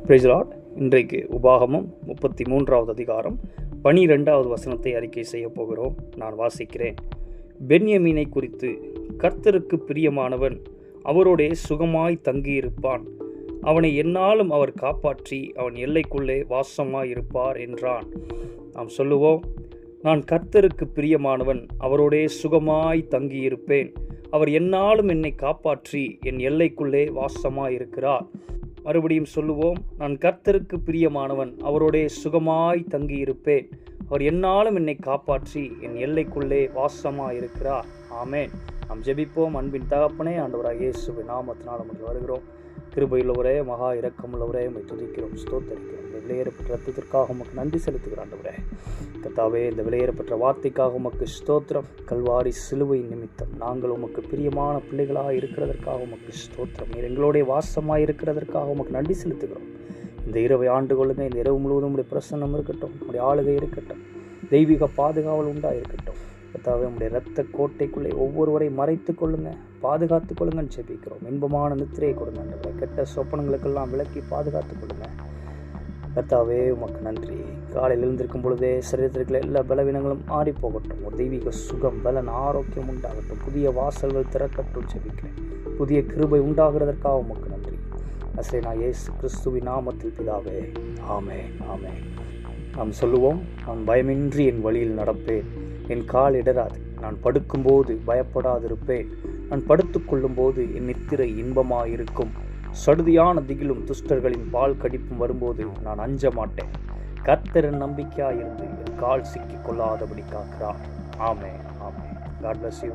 Praise the Lord. இன்றைக்கு உபாகமம் 33வது அதிகாரம் 12வது வசனத்தை அறிக்கை செய்ய போகிறோம். நான் வாசிக்கிறேன். பென்யமீனை குறித்து, கர்த்தருக்கு பிரியமானவன் அவரோடே சுகமாய் தங்கியிருப்பான், அவனை எந்நாளும் அவர் காப்பாற்றி அவன் எல்லைக்குள்ளே வாசமாயிருப்பார் என்றான். நாம் சொல்லுவோம், நான் கர்த்தருக்கு பிரியமானவன் அவரோடே சுகமாய் தங்கியிருப்பேன், அவர் எந்நாளும் என்னை காப்பாற்றி என் எல்லைக்குள்ளே வாசமாயிருக்கிறார். மறுபடியும் சொல்லுவோம், நான் கர்த்தருக்கு பிரியமானவன் அவரோடே சுகமாய் தங்கியிருப்பேன், அவர் எந்நாளும் என்னை காப்பாற்றி என் எல்லைக்குள்ளே வாசமாயிருக்கிறார். ஆமென். நாம் ஜெபிப்போம். அன்பின் தகப்பனே, ஆண்டவராகிய இயேசுவின் நாமத்தினால் நமக்கு வருகிறோம். கிருபையுள்ளவரே, மகா இரக்கமுள்ளவரே, உம்மை துதிக்கிறோம், ஸ்தோத்தரிக்கிறோம். இந்த விலையேறப்பட்ட ரத்தத்திற்காக உமக்கு நன்றி செலுத்துகிறோம். ஆண்டவரே கர்த்தாவே, இந்த விலையேறப்பட்ட வார்த்தைக்காக உமக்கு ஸ்தோத்திரம். கல்வாரி சிலுவை நிமித்தம் நாங்கள் உமக்கு பிரியமான பிள்ளைகளாக இருக்கிறதற்காக உமக்கு ஸ்தோத்திரம். நீர் எங்களுடைய வாசமாக இருக்கிறதற்காக உமக்கு நன்றி செலுத்துகிறோம். இந்த இரவை ஆண்டு கொள்ளுங்க. இந்த இரவு முழுவதும் உடைய பிரசன்னம் இருக்கட்டும், உடைய ஆளுகை இருக்கட்டும், தெய்வீக பாதுகாவல் உண்டாயிருக்கட்டும். கர்த்தாவே, உடைய இரத்த கோட்டைக்குள்ளே ஒவ்வொருவரை மறைத்து கொள்ளுங்க, பாதுகாத்து கொள்ளுங்கன்னு ஜெபிக்கிறோம். இன்பமான நித்திரையை கொடுங்க. கெட்ட சொப்பனங்களுக்கெல்லாம் விலக்கி பாதுகாத்து கொள்ளுங்க. கர்த்தாவே, உமக்கு நன்றி. காலையில் எழுந்திருக்கும் பொழுதே சரீரத்திற்குள்ள எல்லா பலவீனங்களும் ஆறி போகட்டும். ஒரு தெய்வீக சுகம், பலன், ஆரோக்கியம் உண்டாகட்டும். புதிய வாசல்கள் திறக்கட்டும் ஜெபிக்கிறேன். புதிய கிருபை உண்டாகிறதற்காக உமக்கு நன்றி. நசரேயனாகிய இயேசு கிறிஸ்துவின் நாமத்தில் பிதாவே, ஆமென், ஆமென். நாம் சொல்லுவோம், நான் பயமின்றி என் வழியில் நடப்பேன், என் கால் இடராது. நான் படுக்கும்போது பயப்படாதிருப்பேன், நான் படுத்துக்கொள்ளும் போது என் நித்திரை இன்பமாயிருக்கும். சடுதியான திகிலும் துஷ்டர்களின் பால் கடிப்பும் வரும்போது நான் அஞ்ச மாட்டேன். கர்த்தரின் நம்பிக்கையாயிருந்து என் கால் சிக்கிக் கொள்ளாதபடி காக்கிறார். ஆமென், ஆமென். God bless you.